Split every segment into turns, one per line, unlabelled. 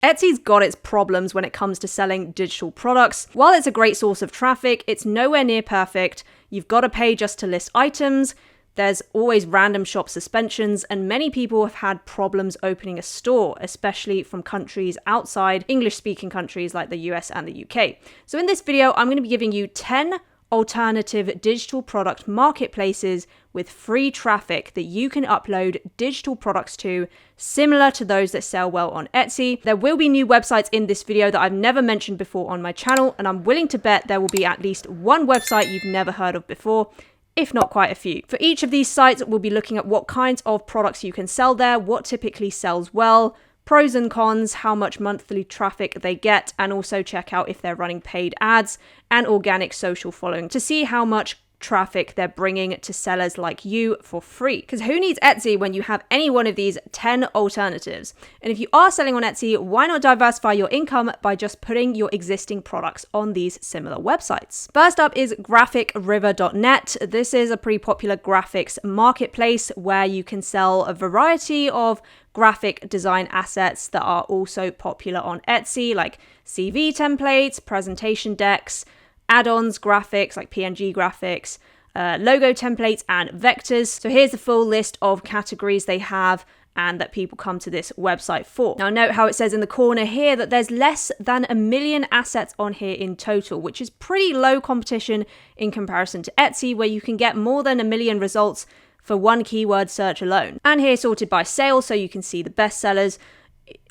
Etsy's got its problems when it comes to selling digital products. While it's a great source of traffic, it's nowhere near perfect. You've got to pay just to list items. There's always random shop suspensions, and many people have had problems opening a store, especially from countries outside English-speaking countries like the US and the UK. So in this video, I'm going to be giving you 10 alternative digital product marketplaces with free traffic that you can upload digital products to, similar to those that sell well on Etsy. There will be new websites in this video that I've never mentioned before on my channel, and I'm willing to bet there will be at least one website you've never heard of before, if not quite a few. For each of these sites, we'll be looking at what kinds of products you can sell there, what typically sells well, pros and cons, how much monthly traffic they get, and also check out if they're running paid ads and organic social following to see how much traffic they're bringing to sellers like you for free. Because who needs Etsy when you have any one of these 10 alternatives? And if you are selling on Etsy, why not diversify your income by just putting your existing products on these similar websites? First up is graphicriver.net. This is a pretty popular graphics marketplace where you can sell a variety of graphic design assets that are also popular on Etsy, like CV templates, presentation decks, add-ons graphics like PNG graphics, logo templates, and vectors. So here's the full list of categories they have and that people come to this website for. Now note how it says in the corner here that there's less than 1 million assets on here in total, which is pretty low competition in comparison to Etsy, where you can get more than 1 million results for one keyword search alone. And here sorted by sale, so you can see the best sellers.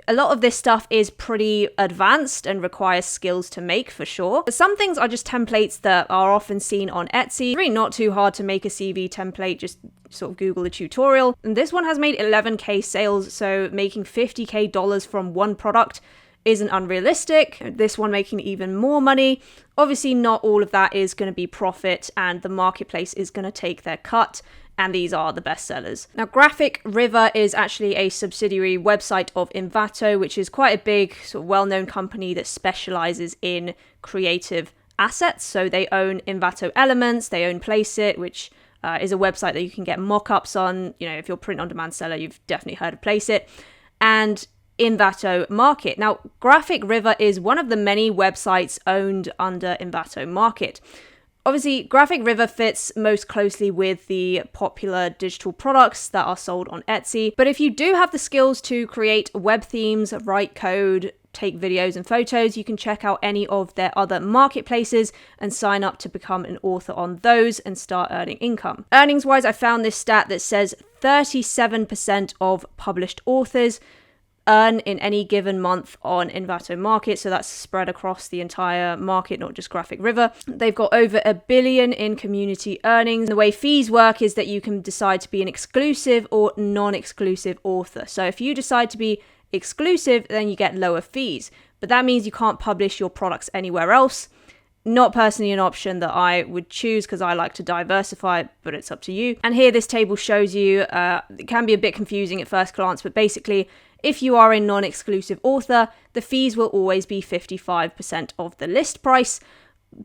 A lot of this stuff is pretty advanced and requires skills to make for sure. But some things are just templates that are often seen on Etsy. It's really not too hard to make a CV template, just sort of Google a tutorial. And this one has made 11k sales, so making $50k from one product isn't unrealistic. This one making even more money. Obviously not all of that is going to be profit, and the marketplace is going to take their cut. And these are the best sellers. Now, Graphic River is actually a subsidiary website of Envato, which is quite a big, sort of well-known company that specializes in creative assets. So they own Envato Elements, they own Placeit, which is a website that you can get mock-ups on. You know, if you're a print-on-demand seller, you've definitely heard of Placeit. And Envato Market. Now, Graphic River is one of the many websites owned under Envato Market. Obviously, Graphic River fits most closely with the popular digital products that are sold on Etsy. But if you do have the skills to create web themes, write code, take videos and photos, you can check out any of their other marketplaces and sign up to become an author on those and start earning income. Earnings-wise, I found this stat that says 37% of published authors earn in any given month on Envato Market, so that's spread across the entire market, not just Graphic River. They've got over $1 billion in community earnings. The way fees work is that you can decide to be an exclusive or non-exclusive author. So if you decide to be exclusive, then you get lower fees, but that means you can't publish your products anywhere else. Not personally an option that I would choose because I like to diversify, but it's up to you. And here this table shows you, it can be a bit confusing at first glance, but basically, if you are a non-exclusive author, the fees will always be 55% of the list price.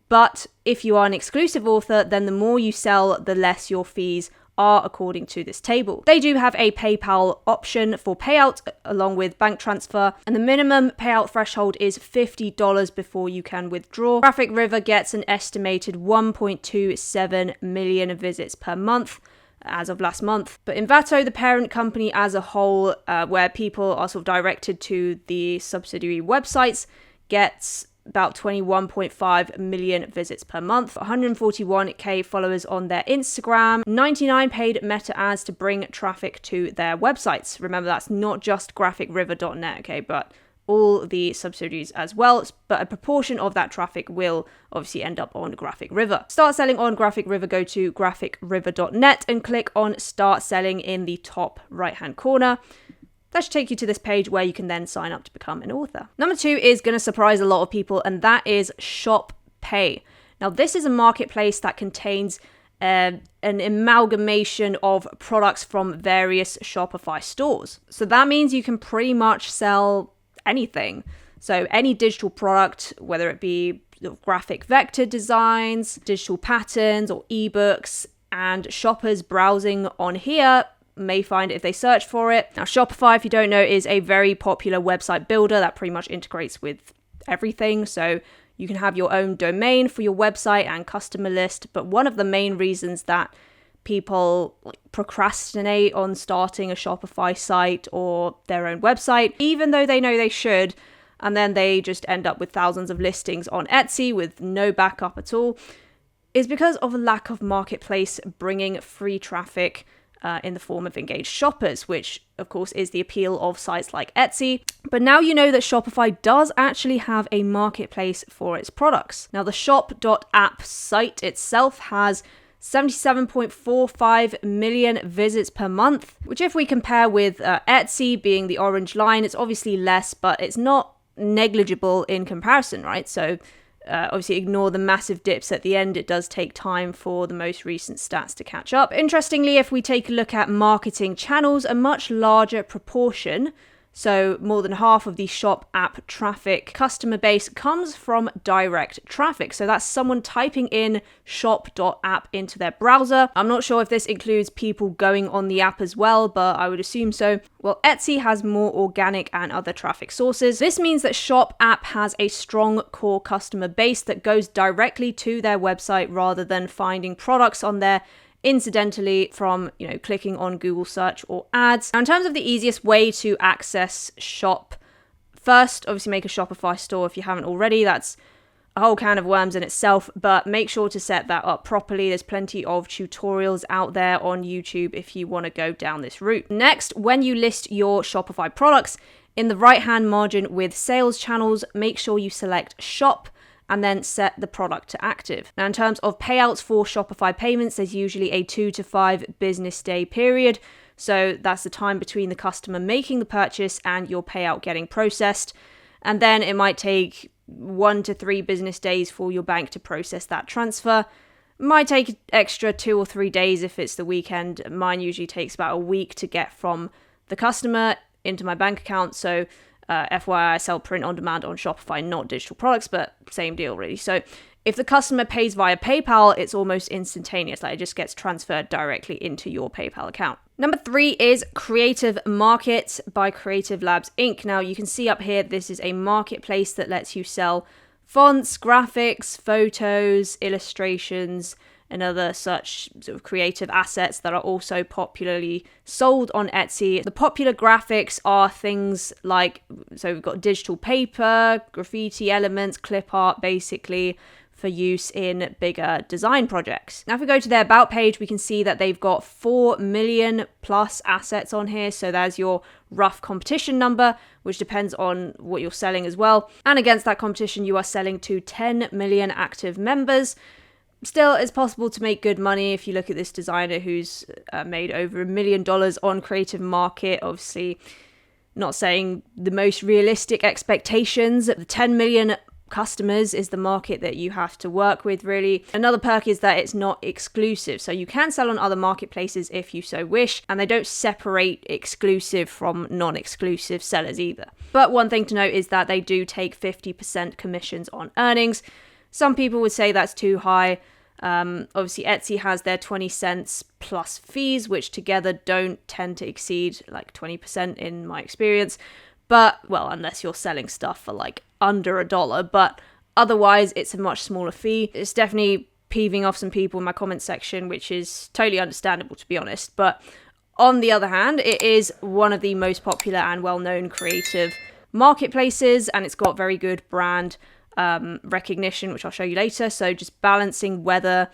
But if you are an exclusive author, then the more you sell, the less your fees are according to this table. They do have a PayPal option for payout along with bank transfer, and the minimum payout threshold is $50 before you can withdraw. Graphic River gets an estimated 1.27 million visits per month as of last month. But Envato, the parent company as a whole, where people are sort of directed to the subsidiary websites, gets about 21.5 million visits per month, 141k followers on their Instagram, 99 paid meta ads to bring traffic to their websites. Remember, that's not just graphicriver.net, okay, but all the subsidiaries as well, but a proportion of that traffic will obviously end up on Graphic River. Start selling on Graphic River, go to graphicriver.net and click on Start Selling in the top right-hand corner. That should take you to this page where you can then sign up to become an author. Number 2 is going to surprise a lot of people, and that is Shop Pay. Now, this is a marketplace that contains an amalgamation of products from various Shopify stores. So that means you can pretty much sell anything. So any digital product, whether it be graphic vector designs, digital patterns, or ebooks, and shoppers browsing on here may find it if they search for it. Now, Shopify, if you don't know, is a very popular website builder that pretty much integrates with everything. So you can have your own domain for your website and customer list. But one of the main reasons that people procrastinate on starting a Shopify site or their own website, even though they know they should, and then they just end up with thousands of listings on Etsy with no backup at all, is because of a lack of marketplace bringing free traffic in the form of engaged shoppers, which of course is the appeal of sites like Etsy. But now you know that Shopify does actually have a marketplace for its products. Now, the shop.app site itself has 77.45 million visits per month, which if we compare with Etsy being the orange line, it's obviously less, but it's not negligible in comparison, right? So obviously ignore the massive dips at the end. It does take time for the most recent stats to catch up. Interestingly, if we take a look at marketing channels, a much larger proportion, so more than half of the shop app traffic customer base comes from direct traffic. So that's someone typing in shop.app into their browser. I'm not sure if this includes people going on the app as well, but I would assume so. Well, Etsy has more organic and other traffic sources. This means that Shop app has a strong core customer base that goes directly to their website rather than finding products on there incidentally from, clicking on Google search or ads. Now, in terms of the easiest way to access Shop, first, obviously make a Shopify store if you haven't already. That's a whole can of worms in itself, but make sure to set that up properly. There's plenty of tutorials out there on YouTube if you want to go down this route. Next, when you list your Shopify products, in the right-hand margin with sales channels, make sure you select Shop and then set the product to active. Now, in terms of payouts for Shopify payments, there's usually a 2 to 5 business day period. So that's the time between the customer making the purchase and your payout getting processed. And then it might take 1 to 3 business days for your bank to process that transfer. Might take extra 2 or 3 days if it's the weekend. Mine usually takes about a week to get from the customer into my bank account. So FYI, I sell print on demand on Shopify, not digital products, but same deal really. So if the customer pays via PayPal, it's almost instantaneous. Like it just gets transferred directly into your PayPal account. Number 3 is Creative Market by Creative Labs Inc. Now you can see up here, this is a marketplace that lets you sell fonts, graphics, photos, illustrations, and other such sort of creative assets that are also popularly sold on Etsy. The popular graphics are things like, so we've got digital paper, graffiti elements, clip art, basically for use in bigger design projects. Now, if we go to their About page, we can see that they've got 4 million plus assets on here. So there's your rough competition number, which depends on what you're selling as well. And against that competition, you are selling to 10 million active members. Still, it's possible to make good money if you look at this designer who's made over $1 million on Creative Market. Obviously, not saying the most realistic expectations. The 10 million customers is the market that you have to work with, really. Another perk is that it's not exclusive. So you can sell on other marketplaces if you so wish, and they don't separate exclusive from non-exclusive sellers either. But one thing to note is that they do take 50% commissions on earnings. Some people would say that's too high. Obviously, Etsy has their 20 cents plus fees, which together don't tend to exceed like 20% in my experience. But, well, unless you're selling stuff for like under $1, but otherwise it's a much smaller fee. It's definitely peeving off some people in my comment section, which is totally understandable, to be honest. But on the other hand, it is one of the most popular and well-known creative marketplaces, and it's got very good brand recognition, which I'll show you later. So just balancing whether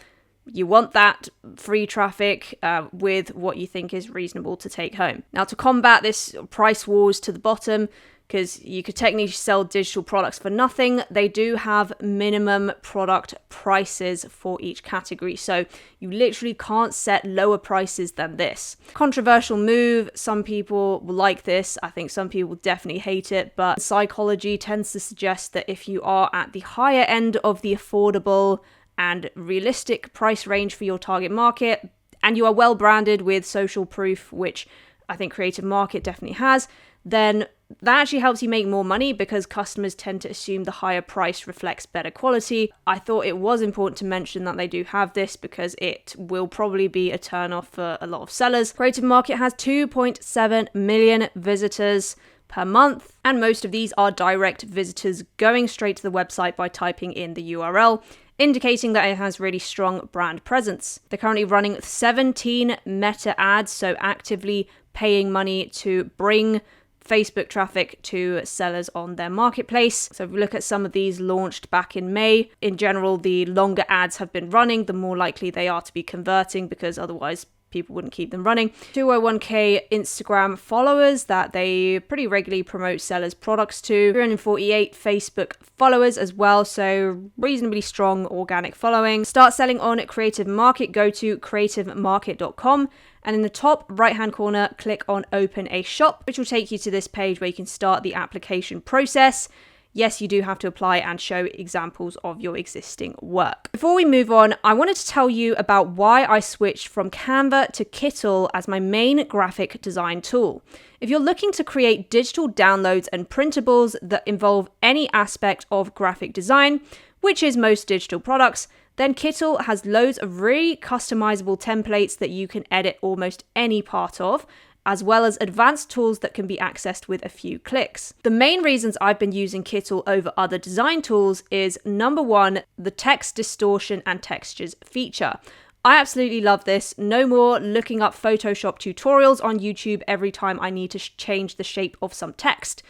you want that free traffic with what you think is reasonable to take home. Now, to combat this price wars to the bottom, because you could technically sell digital products for nothing, they do have minimum product prices for each category. So you literally can't set lower prices than this. Controversial move. Some people will like this. I think some people definitely hate it. But psychology tends to suggest that if you are at the higher end of the affordable and realistic price range for your target market, and you are well branded with social proof, which I think Creative Market definitely has, then that actually helps you make more money because customers tend to assume the higher price reflects better quality. I thought it was important to mention that they do have this because it will probably be a turn-off for a lot of sellers. Creative Market has 2.7 million visitors per month, and most of these are direct visitors going straight to the website by typing in the URL, indicating that it has really strong brand presence. They're currently running 17 meta ads, so actively paying money to bring Facebook traffic to sellers on their marketplace. So if we look at some of these launched back in May, in general, the longer ads have been running, the more likely they are to be converting because otherwise people wouldn't keep them running. 201k Instagram followers that they pretty regularly promote sellers' products to. 348 Facebook followers as well, so reasonably strong organic following. Start selling on Creative Market, go to creativemarket.com. And in the top right-hand corner, click on Open a Shop, which will take you to this page where you can start the application process. Yes, you do have to apply and show examples of your existing work. Before we move on, I wanted to tell you about why I switched from Canva to Kittl as my main graphic design tool. If you're looking to create digital downloads and printables that involve any aspect of graphic design, which is most digital products, then Kittl has loads of really customizable templates that you can edit almost any part of, as well as advanced tools that can be accessed with a few clicks. The main reasons I've been using Kittl over other design tools is number one, the text distortion and textures feature. I absolutely love this. No more looking up Photoshop tutorials on YouTube every time I need to change the shape of some text.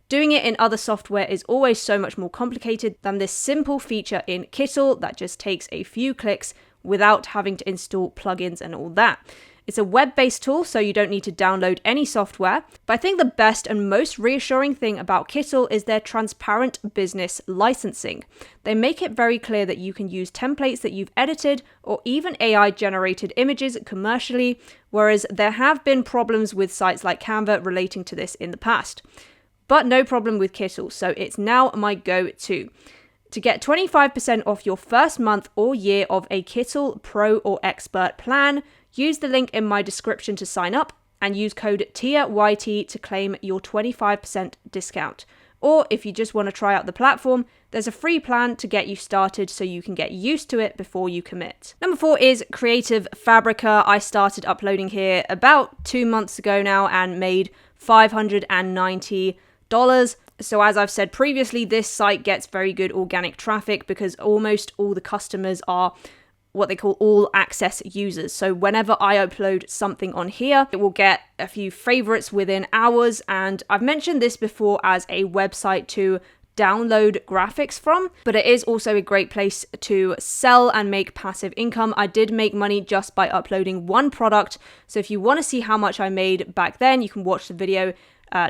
Doing it in other software is always so much more complicated than this simple feature in Kittl that just takes a few clicks without having to install plugins and all that. It's a web-based tool, so you don't need to download any software. But I think the best and most reassuring thing about Kittl is their transparent business licensing. They make it very clear that you can use templates that you've edited or even AI-generated images commercially, whereas there have been problems with sites like Canva relating to this in the past. But no problem with Kittl, so it's now my go-to. To get 25% off your first month or year of a Kittl Pro or Expert plan, use the link in my description to sign up and use code TIAYT to claim your 25% discount. Or if you just want to try out the platform, there's a free plan to get you started so you can get used to it before you commit. Number 4 is Creative Fabrica. I started uploading here about 2 months ago now and made $590. So as I've said previously, this site gets very good organic traffic because almost all the customers are what they call all access users. So whenever I upload something on here, it will get a few favorites within hours. And I've mentioned this before as a website to download graphics from, but it is also a great place to sell and make passive income. I did make money just by uploading one product. So if you want to see how much I made back then, you can watch the video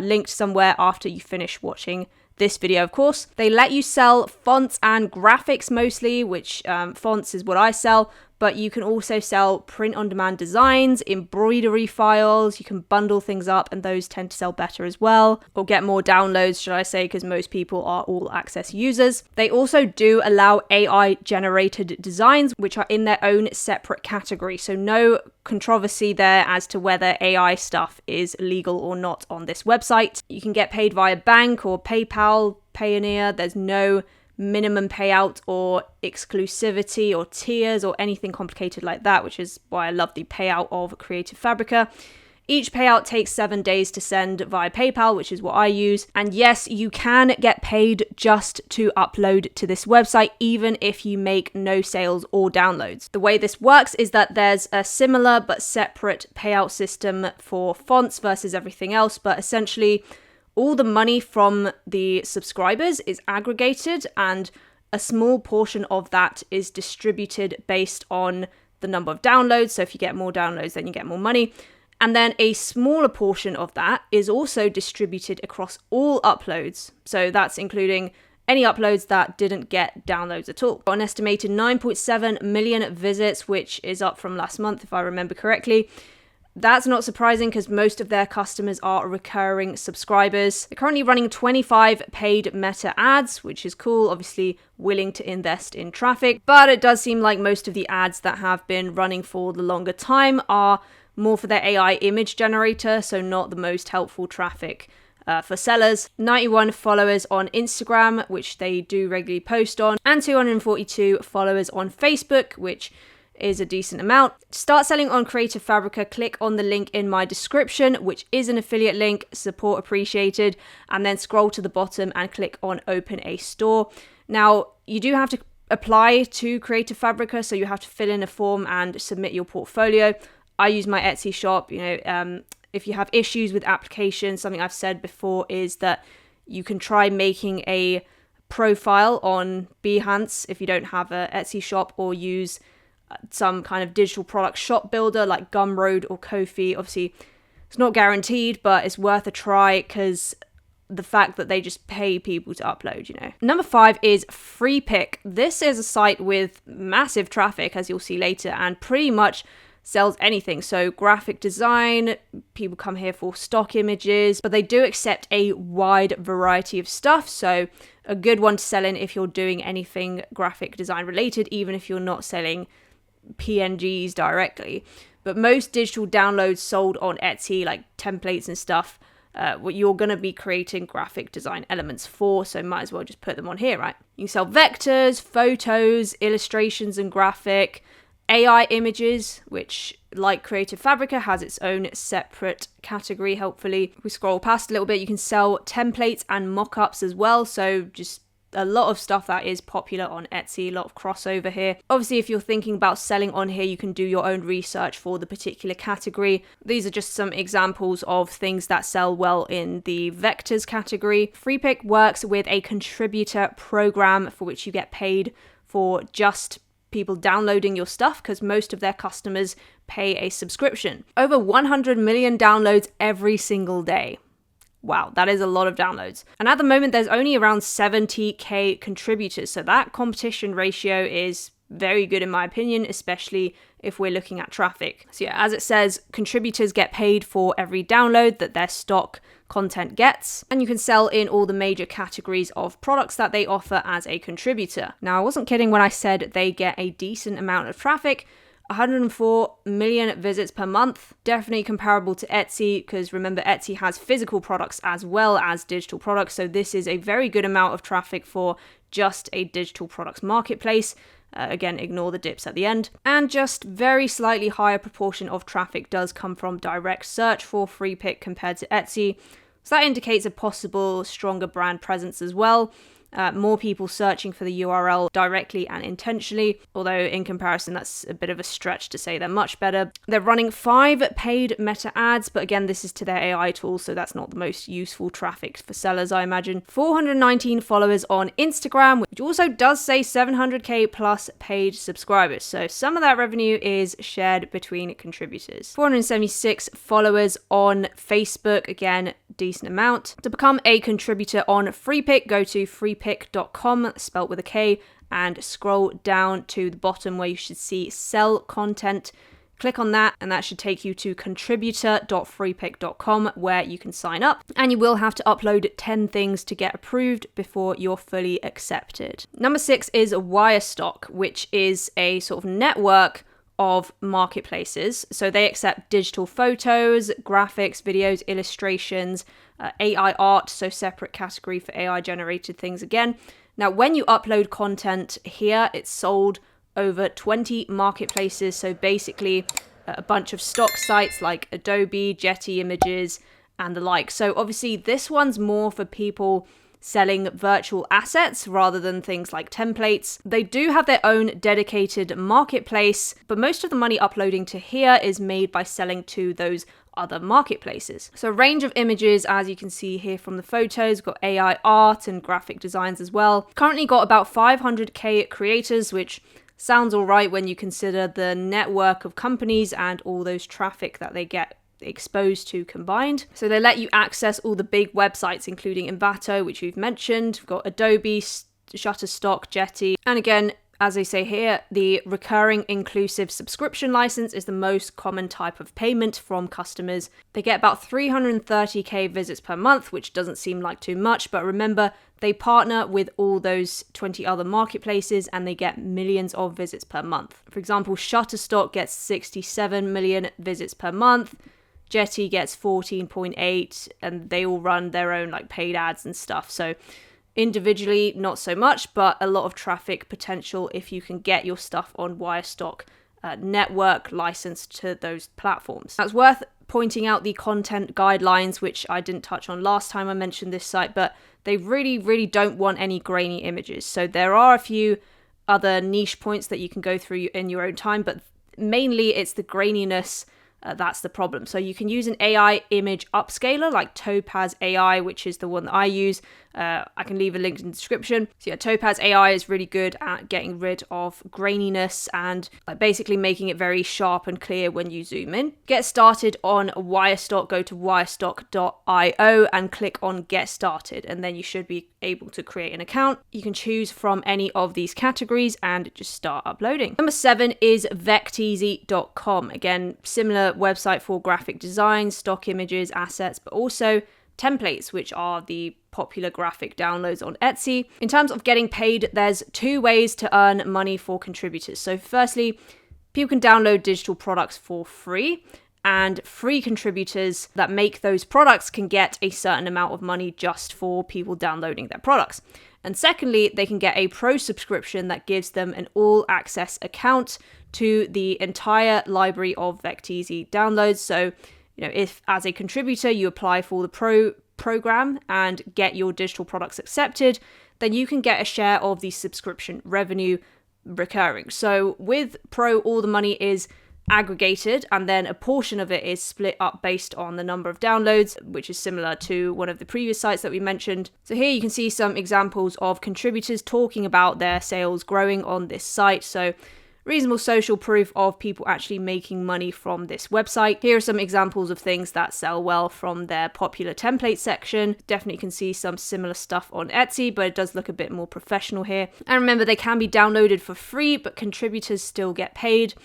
linked somewhere after you finish watching this video, of course. They let you sell fonts and graphics mostly, which fonts is what I sell, but you can also sell print-on-demand designs, embroidery files, you can bundle things up and those tend to sell better as well, or get more downloads, should I say, because most people are all access users. They also do allow AI-generated designs, which are in their own separate category, so no controversy there as to whether AI stuff is legal or not on this website. You can get paid via bank or PayPal, Payoneer. There's no minimum payout or exclusivity or tiers or anything complicated like that, which is why I love the payout of Creative Fabrica. Each payout takes 7 days to send via PayPal, which is what I use. And yes, you can get paid just to upload to this website, even if you make no sales or downloads. The way this works is that there's a similar but separate payout system for fonts versus everything else, but essentially all the money from the subscribers is aggregated and a small portion of that is distributed based on the number of downloads. So if you get more downloads, then you get more money. And then a smaller portion of that is also distributed across all uploads. So that's including any uploads that didn't get downloads at all. Got an estimated 9.7 million visits, which is up from last month, if I remember correctly. That's not surprising because most of their customers are recurring subscribers. They're currently running 25 paid meta ads, which is cool, obviously willing to invest in traffic. But it does seem like most of the ads that have been running for the longer time are more for their AI image generator, so not the most helpful traffic for sellers, 91 followers on Instagram, which they do regularly post on, and 242 followers on Facebook, which is a decent amount. To start selling on Creative Fabrica, click on the link in my description, which is an affiliate link, support appreciated, and then scroll to the bottom and click on Open a Store. Now, you do have to apply to Creative Fabrica, so you have to fill in a form and submit your portfolio. I use my Etsy shop. If you have issues with applications, something I've said before is that you can try making a profile on Behance if you don't have an Etsy shop, or use some kind of digital product shop builder like Gumroad or Ko-fi. Obviously, it's not guaranteed, but it's worth a try because the fact that they just pay people to upload. Number 5 is FreePick. This is a site with massive traffic, as you'll see later, and pretty much sells anything. So graphic design, people come here for stock images, but they do accept a wide variety of stuff. So a good one to sell in if you're doing anything graphic design related, even if you're not selling PNGs directly. But most digital downloads sold on Etsy, like templates and stuff, what you're going to be creating graphic design elements for, so might as well just put them on here, right? You can sell vectors, photos, illustrations and graphic, AI images, which, like Creative Fabrica, has its own separate category, hopefully. If we scroll past a little bit, you can sell templates and mock-ups as well, so just a lot of stuff that is popular on Etsy, a lot of crossover here. Obviously, if you're thinking about selling on here, you can do your own research for the particular category. These are just some examples of things that sell well in the vectors category. FreePick works with a contributor program for which you get paid for just people downloading your stuff, because most of their customers pay a subscription. Over 100 million downloads every single day. Wow, that is a lot of downloads. And at the moment, there's only around 70k contributors. So that competition ratio is very good in my opinion, especially if we're looking at traffic. So yeah, as it says, contributors get paid for every download that their stock content gets, and you can sell in all the major categories of products that they offer as a contributor. Now, I wasn't kidding when I said they get a decent amount of traffic. 104 million visits per month, definitely comparable to Etsy, because remember, Etsy has physical products as well as digital products, so this is a very good amount of traffic for just a digital products marketplace. Again, ignore the dips at the end. And just very slightly higher proportion of traffic does come from direct search for FreePick compared to Etsy, so that indicates a possible stronger brand presence as well. More people searching for the URL directly and intentionally, although in comparison that's a bit of a stretch to say they're much better. They're running 5 paid meta ads, but again, this is to their AI tool, so that's not the most useful traffic for sellers, I imagine. 419 followers on Instagram, which also does say 700k plus paid subscribers, so some of that revenue is shared between contributors. 476 followers on Facebook, again, decent amount. To become a contributor on FreePick, go to freepick.com, spelt with a K, and scroll down to the bottom where you should see sell content. Click on that, and that should take you to contributor.freepick.com, where you can sign up, and you will have to upload 10 things to get approved before you're fully accepted. Number 6 is Wirestock, which is a sort of network of marketplaces. So they accept digital photos, graphics, videos, illustrations, AI art, so separate category for AI generated things again. Now, when you upload content here, it's sold over 20 marketplaces. So basically a bunch of stock sites like Adobe, Getty Images, and the like. So obviously this one's more for people selling virtual assets rather than things like templates. They do have their own dedicated marketplace, but most of the money uploading to here is made by selling to those other marketplaces. So a range of images, as you can see here from the photos, got AI art and graphic designs as well. Currently got about 500k creators, which sounds all right when you consider the network of companies and all those traffic that they get exposed to combined. So they let you access all the big websites, including Envato, which we've mentioned. We've got Adobe, Shutterstock, Getty, and again, as they say here, the recurring inclusive subscription license is the most common type of payment from customers. They get about 330k visits per month, which doesn't seem like too much, but remember, they partner with all those 20 other marketplaces and they get millions of visits per month. For example, Shutterstock gets 67 million visits per month. Jetty gets 14.8, and they all run their own like paid ads and stuff. So individually, not so much, but a lot of traffic potential if you can get your stuff on Wirestock network licensed to those platforms. That's worth pointing out the content guidelines, which I didn't touch on last time I mentioned this site, but they really don't want any grainy images. So there are a few other niche points that you can go through in your own time, but mainly it's the graininess that's the problem. So you can use an AI image upscaler like Topaz AI, which is the one that I use. I can leave a link in the description. So yeah, Topaz AI is really good at getting rid of graininess and basically making it very sharp and clear when you zoom in. Get started on Wirestock, go to wirestock.io and click on Get Started, and then you should be able to create an account. You can choose from any of these categories and just start uploading. Number 7 is vecteezy.com. Again, similar website for graphic design, stock images, assets, but also templates, which are the popular graphic downloads on Etsy. In terms of getting paid, there's 2 ways to earn money for contributors. So firstly, people can download digital products for free, and free contributors that make those products can get a certain amount of money just for people downloading their products. And secondly, they can get a pro subscription that gives them an all-access account to the entire library of Vecteezy downloads. So, if as a contributor you apply for the pro program and get your digital products accepted, then you can get a share of the subscription revenue recurring. So with pro, all the money is aggregated, and then a portion of it is split up based on the number of downloads, which is similar to one of the previous sites that we mentioned. So here you can see some examples of contributors talking about their sales growing on this site. So reasonable social proof of people actually making money from this website. Here are some examples of things that sell well from their popular template section. Definitely can see some similar stuff on Etsy, but it does look a bit more professional here. And remember, they can be downloaded for free, but contributors still get paid.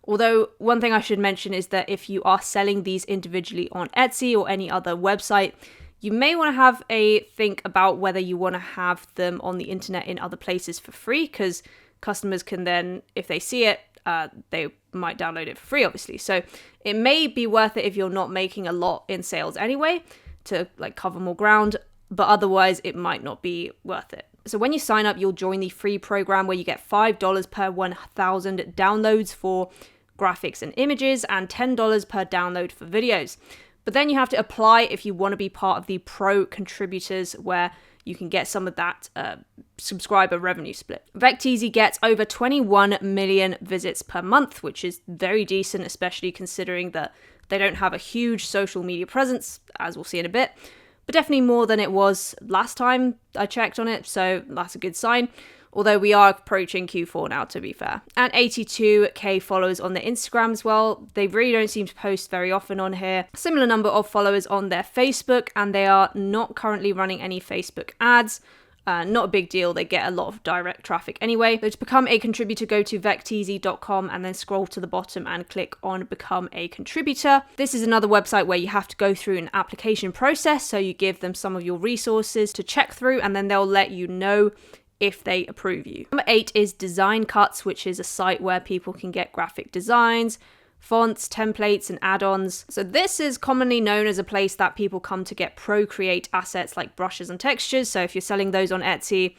Although one thing I should mention is that if you are selling these individually on Etsy or any other website, you may want to have a think about whether you want to have them on the internet in other places for free, because customers can then, if they see it, they might download it for free, obviously. So it may be worth it if you're not making a lot in sales anyway, to cover more ground, but otherwise it might not be worth it. So when you sign up, you'll join the free program where you get $5 per 1,000 downloads for graphics and images, and $10 per download for videos. But then you have to apply if you want to be part of the pro contributors, where you can get some of that subscriber revenue split. Vecteezy gets over 21 million visits per month, which is very decent, especially considering that they don't have a huge social media presence, as we'll see in a bit, but definitely more than it was last time I checked on it, so that's a good sign. Although we are approaching Q4 now, to be fair. And 82k followers on their Instagram as well. They really don't seem to post very often on here. Similar number of followers on their Facebook, and they are not currently running any Facebook ads. Not a big deal, they get a lot of direct traffic anyway. So to become a contributor, go to vecteezy.com and then scroll to the bottom and click on Become a Contributor. This is another website where you have to go through an application process, so you give them some of your resources to check through, and then they'll let you know if they approve you. Number 8 is Design Cuts, which is a site where people can get graphic designs, fonts, templates, and add-ons. So this is commonly known as a place that people come to get Procreate assets like brushes and textures. So if you're selling those on Etsy,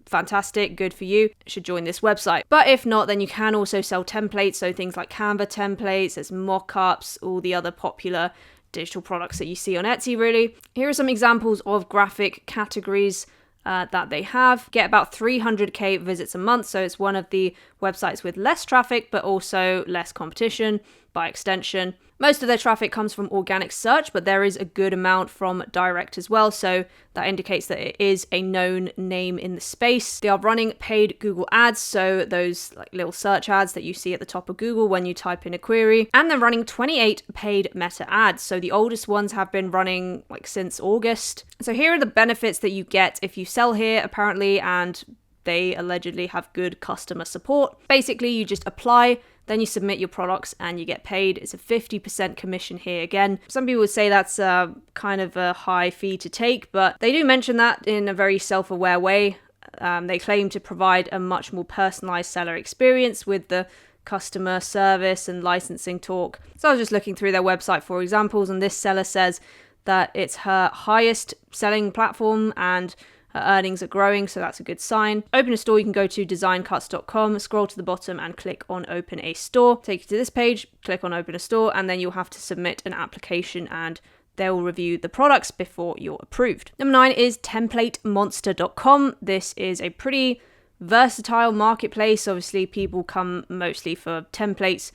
fantastic, good for you, should join this website. But if not, then you can also sell templates, so things like Canva templates, there's mock-ups, all the other popular digital products that you see on Etsy, really. Here are some examples of graphic categories that they have. Get about 300k visits a month, so it's one of the websites with less traffic but also less competition by extension. Most of their traffic comes from organic search, but there is a good amount from direct as well, so that indicates that it is a known name in the space. They are running paid Google ads, so those little search ads that you see at the top of Google when you type in a query, and they're running 28 paid Meta ads, so the oldest ones have been running since August. So here are the benefits that you get if you sell here, apparently, and they allegedly have good customer support. Basically, you just apply, then you submit your products and you get paid. It's a 50% commission here again. Some people would say that's kind of a high fee to take, but they do mention that in a very self-aware way. They claim to provide a much more personalized seller experience with the customer service and licensing talk. So I was just looking through their website for examples, and this seller says that it's her highest selling platform and her earnings are growing, so that's a good sign. Open a store, you can go to designcuts.com, scroll to the bottom and click on open a store. Take you to this page, click on open a store, and then you'll have to submit an application and they'll review the products before you're approved. Number 9 is templatemonster.com. This is a pretty versatile marketplace. Obviously, people come mostly for templates,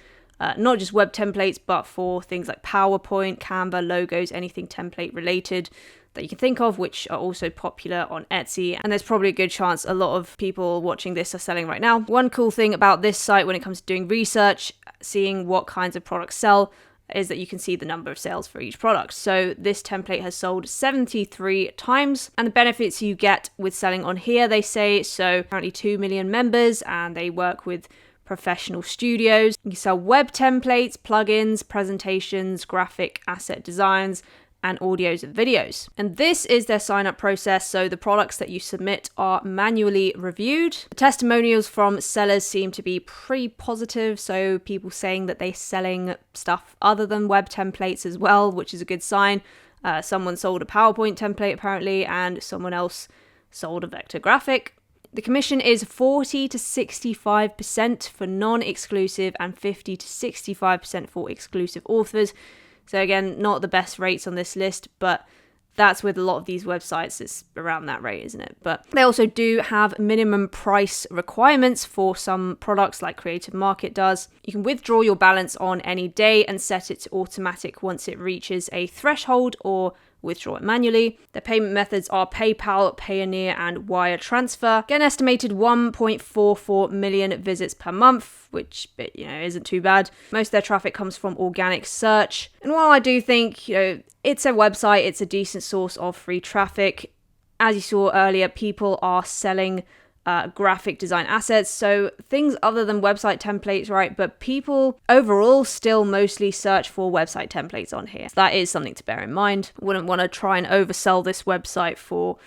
not just web templates, but for things like PowerPoint, Canva, logos, anything template related that you can think of, which are also popular on Etsy. And there's probably a good chance a lot of people watching this are selling right now. One cool thing about this site when it comes to doing research, seeing what kinds of products sell, is that you can see the number of sales for each product. So this template has sold 73 times, and the benefits you get with selling on here, they say, so currently 2 million members, and they work with professional studios. You sell web templates, plugins, presentations, graphic asset designs, and audios and videos. And this is their sign-up process, so the products that you submit are manually reviewed. The testimonials from sellers seem to be pretty positive, so people saying that they're selling stuff other than web templates as well, which is a good sign. Someone sold a PowerPoint template apparently, and someone else sold a vector graphic. The commission is 40 to 65% for non-exclusive and 50 to 65% for exclusive authors. So again, not the best rates on this list, but that's with a lot of these websites, it's around that rate, isn't it? But they also do have minimum price requirements for some products like Creative Market does. You can withdraw your balance on any day and set it to automatic once it reaches a threshold, or withdraw it manually. The payment methods are PayPal, Payoneer, and wire transfer. Get an estimated 1.44 million visits per month, which isn't too bad. Most of their traffic comes from organic search. And while I do think it's a website, it's a decent source of free traffic. As you saw earlier, people are selling graphic design assets, so things other than website templates, right? But people overall still mostly search for website templates on here. So that is something to bear in mind. Wouldn't want to try and oversell this website for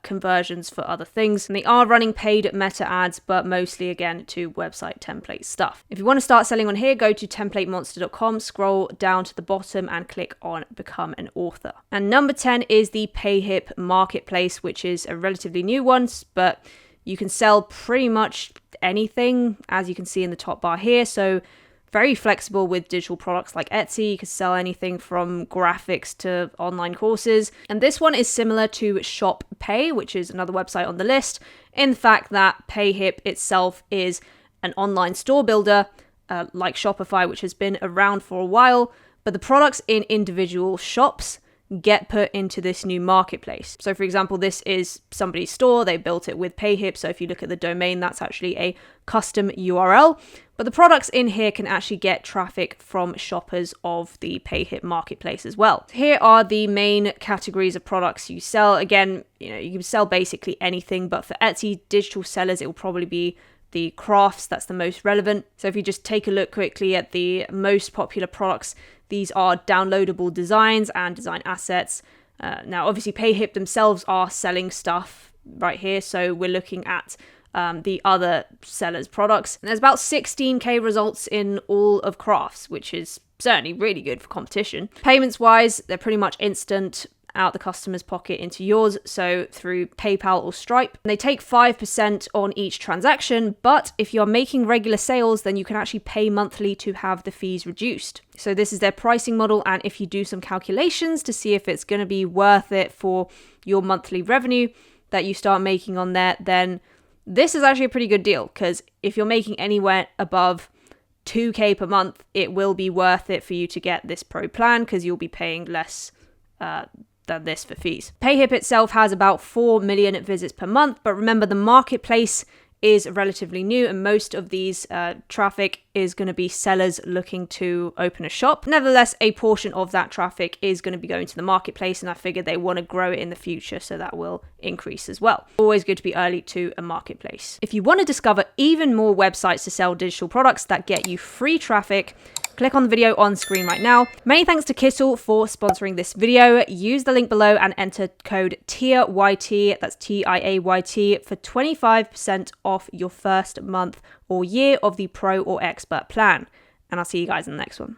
conversions for other things. And they are running paid meta ads, but mostly again to website template stuff. If you want to start selling on here, go to templatemonster.com, scroll down to the bottom and click on become an author. And number 10 is the Payhip marketplace, which is a relatively new one, but you can sell pretty much anything, as you can see in the top bar here. So very flexible with digital products like Etsy. You can sell anything from graphics to online courses. And this one is similar to Shop Pay, which is another website on the list, in the fact that Payhip itself is an online store builder like Shopify, which has been around for a while, but the products in individual shops get put into this new marketplace. So for example, this is somebody's store, they built it with Payhip, so if you look at the domain, that's actually a custom URL, but the products in here can actually get traffic from shoppers of the Payhip marketplace as well. Here are the main categories of products you sell. Again, you can sell basically anything, but for Etsy digital sellers, it will probably be the crafts that's the most relevant. So if you just take a look quickly at the most popular products, these are downloadable designs and design assets. Now, obviously, Payhip themselves are selling stuff right here, so we're looking at the other sellers' products. And there's about 16k results in all of crafts, which is certainly really good for competition. Payments-wise, they're pretty much instant out the customer's pocket into yours, so through PayPal or Stripe. And they take 5% on each transaction, but if you're making regular sales, then you can actually pay monthly to have the fees reduced. So this is their pricing model, and if you do some calculations to see if it's going to be worth it for your monthly revenue that you start making on there, then this is actually a pretty good deal, because if you're making anywhere above 2k per month, it will be worth it for you to get this pro plan, because you'll be paying less than this for fees. Payhip itself has about 4 million visits per month, but remember the marketplace is relatively new, and most of these traffic is going to be sellers looking to open a shop. Nevertheless, a portion of that traffic is going to be going to the marketplace, and I figured they want to grow it in the future, so that will increase as well. Always good to be early to a marketplace. If you want to discover even more websites to sell digital products that get you free traffic, click on the video on screen right now. Many thanks to Kittl for sponsoring this video. Use the link below and enter code TIAYT, that's TIAYT, for 25% off your first month or year of the Pro or Expert plan. And I'll see you guys in the next one.